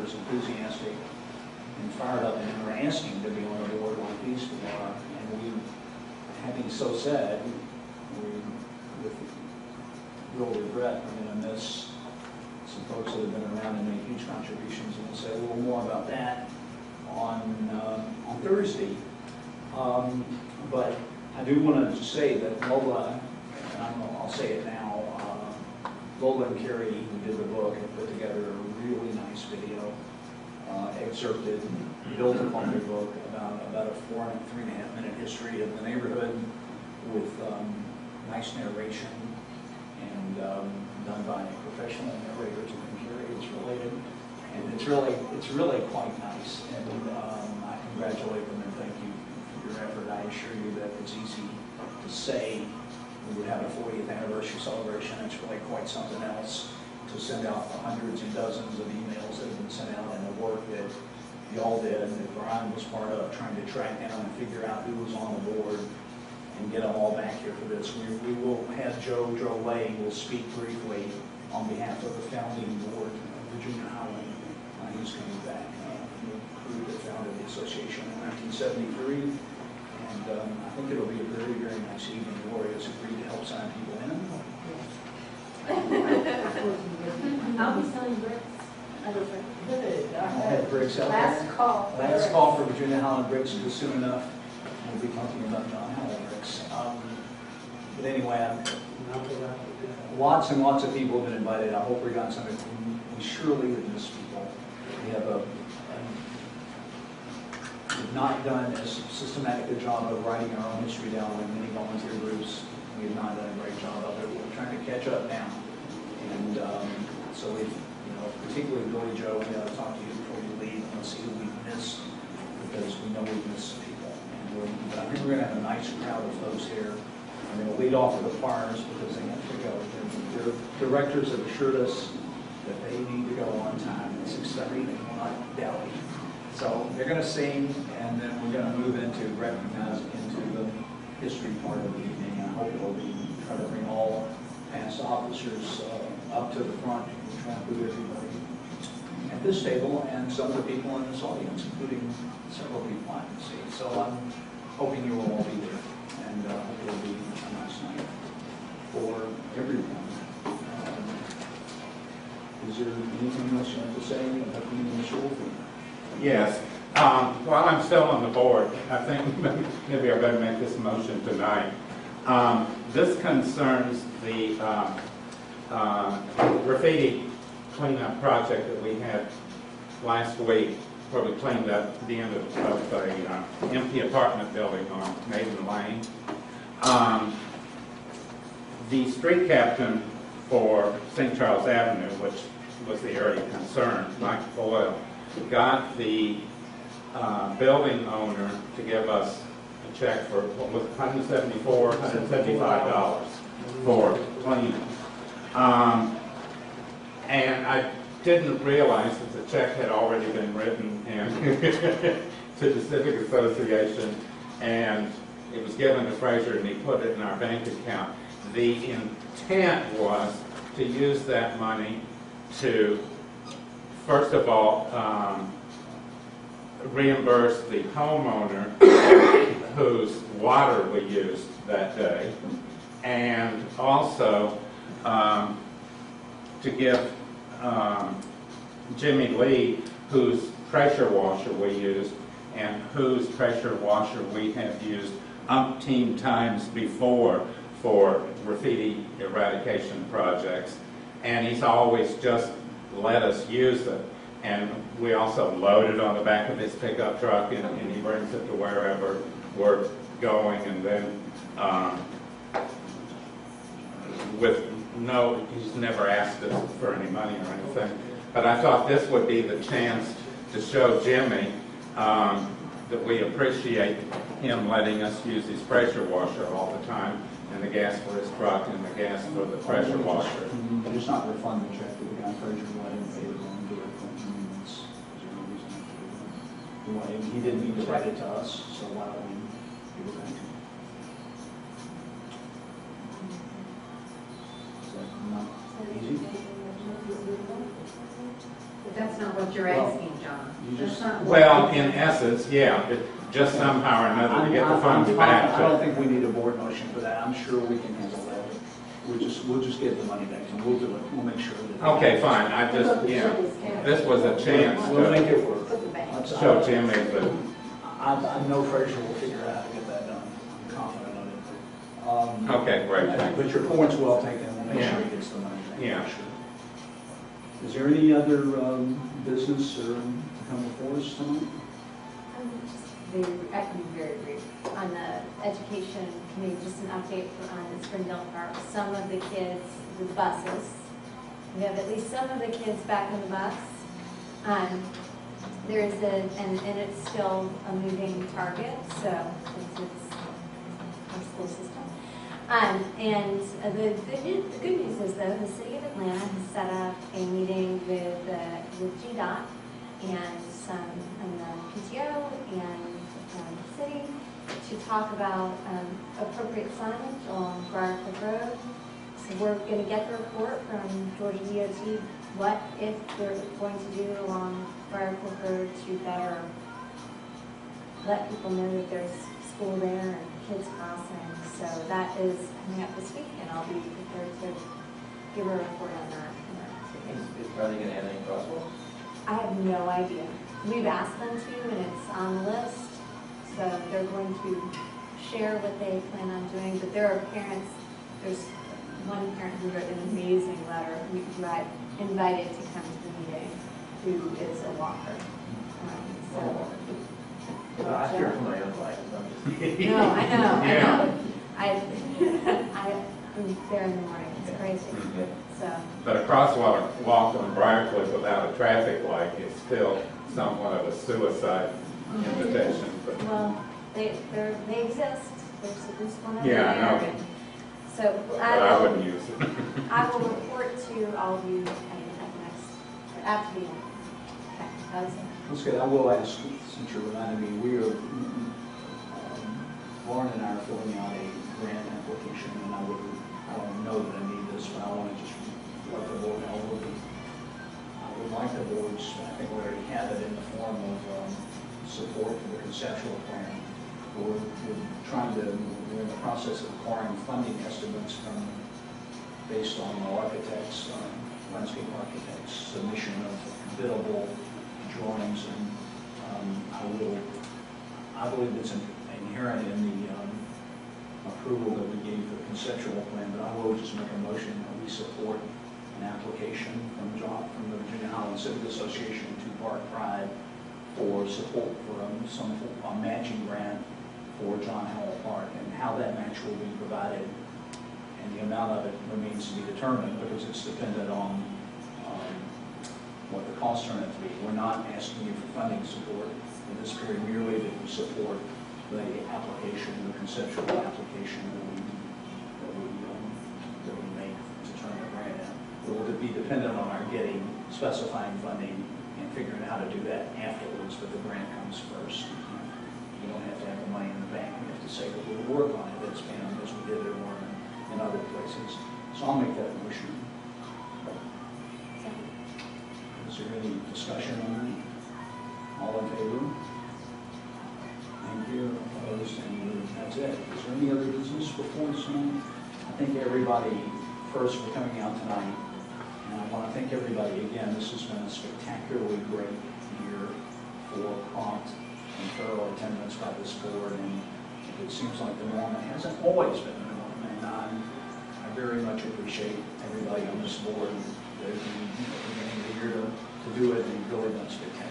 as enthusiastic and fired up and were asking to be on a board like these two are. And we, having so said, we, with real regret, are going to miss some folks that have been around and made huge contributions, and we'll say a little more about that on Thursday. But I do want to say that Lola, and I'll say it now, Lola and Carrie, who did the book, have put together a really nice video, excerpted, built upon their book about a 3.5 minute history of the neighborhood with nice narration and done by professional narrators. I think Carrie is related, and it's really quite nice. And I congratulate them and thank you for your effort. I assure you that it's easy to say we would have a 40th anniversary celebration. It's really quite something else to send out the hundreds and dozens of emails that have been sent out, and the work that y'all did and that Brian was part of, trying to track down and figure out who was on the board and get them all back here for this. We will have Joe Lay will speak briefly on behalf of the founding board of Virginia-Highland. He's coming back from the crew that founded the association in 1973. And I think it'll be a very, very nice evening. Lori has agreed to help sign people in. I'll be selling bricks. Good. I'll have bricks out Last there. call. Last call for Virginia-Highland bricks, because soon enough we'll be talking about John Howell bricks. But anyway, lots and lots of people have been invited. I hope we got some. We surely would miss people. We have we've not done as systematic a job of writing our own history down like many volunteer groups. We have not done a great job of it. We're trying to catch up now. And so we've, particularly Billy Joe, we got to talk to you before you leave and see who we've missed, because we know we've missed some people. And I think we're going to have a nice crowd of folks here. I'm going to lead off with the choirs because they have to go. Their directors have assured us that they need to go on time at 6:30. They will not dally. So they're going to sing, and then we're going to move into the history part of the evening. I hope it will be try to bring all past officers up to the front and try to include everybody at this table and some of the people in this audience, including several people I can see. So I'm hoping you will all be there, and I hope it will be a nice night for everyone. Is there anything else you have to say about the initial thing? Yes. While I'm still on the board, I think maybe I better make this motion tonight. This concerns the graffiti cleanup project that we had last week, where we cleaned up the end of an empty apartment building on Maiden Lane. The street captain for St. Charles Avenue, which was the area concerned, Mike Boyle, got the building owner to give us a check for, what was it, $175 for cleaning. And I didn't realize that the check had already been written to the Civic Association, and it was given to Fraser and he put it in our bank account. The intent was to use that money to, first of all, reimburse the homeowner whose water we used that day, and also to give Jimmy Lee, whose pressure washer we used and whose pressure washer we have used umpteen times before for graffiti eradication projects, and he's always just let us use it. And we also load it on the back of his pickup truck, and he brings it to wherever we're going, and then he's never asked us for any money or anything. But I thought this would be the chance to show Jimmy that we appreciate him letting us use his pressure washer all the time, and the gas for his truck, and the gas for the pressure washer. Just not refund the check to the guy Fraser let him pay his own direct convenience. There's no reason to. He didn't need to write it to us, so why don't we give it back to him? Is that not easy? But that's not what you're Well, asking, John. you just- That's not what- Well, in essence, yeah, but just somehow or another to get the funds back. I don't think we need a board motion for that. I'm sure we can handle that. We'll just get the money back and we'll do it. We'll make sure that. Okay, fine, I just, yeah, this was a chance We'll make to it work. Let's- show Jimmy that, I know Frazier will figure out how to get that done. I'm confident of it. okay, great, thanks. But your point's well taken. We'll make Yeah. sure he gets the money back. Yeah. for sure. Is there any other business or to come before us tonight? I can be very brief. On the education committee, just an update on the Springdale Park. Some of the kids, the buses, we have at least some of the kids back on the bus. There is and it's still a moving target, so it's our school system. And the good news is, though, the city of Atlanta has set up a meeting with GDOT and the PTO and the city to talk about appropriate signage on Briar Cliff Road. So we're going to get the report from Georgia DOT, what if they're going to do along Briar Cliff Road to better let people know that there's school there and kids crossing. So that is coming up this week, and I'll be prepared to give a report on that. Are they going to add any crosswalks? I have no idea. We've asked them to, and it's on the list. So they're going to share what they plan on doing. But there are parents, there's one parent who wrote an amazing letter who I've invited to come to the meeting, who is a walker. I hear it from my own life. No, I know. Yeah. I'm there in the morning. It's crazy. So. But a crosswalk walk on Briarcliff without a traffic light is still somewhat of a suicide invitation. But Well, they exist. There's at least one over Yeah, I know. there. So but I wouldn't use it. I will report to all of you at the next, after the meeting. Okay, that was it. That's good. I will ask, since you reminded me, we are, Lauren and I are filling out a grant application, and I don't know that I need this, but I want to just let the board know. I would like the board's, I think we already have it in the form of support for the conceptual plan. We're in the process of acquiring funding estimates based on the architects, landscape architects' submission of biddable drawings, and I believe it's inherent in the approval that we gave for the conceptual plan, but I will just make a motion that we support an application from the Virginia-Highland Civic Association to Park Pride for support for a matching grant for John Howell Park, and how that match will be provided and the amount of it remains to be determined, because it's dependent on what the costs turn out to be. We're not asking you for funding support in this period, merely that you support the application, the conceptual application that we make to turn the grant in. It will be dependent on our specifying funding and figuring out how to do that afterwards, but the grant comes first. You don't have to have the money in the bank. We have to say that we'll work on it as we did at Warren and other places. So I'll make that motion. Is there any discussion on that? All in favor? Thank you. Opposed? And that's it. Is there any other business before us tonight? I thank everybody first for coming out tonight. And I want to thank everybody again. This has been a spectacularly great year for prompt and thorough attendance by this board. And it seems like the norm. It hasn't always been the norm. And I very much appreciate everybody on this board that beginning of the year to do it, and really done spectacular.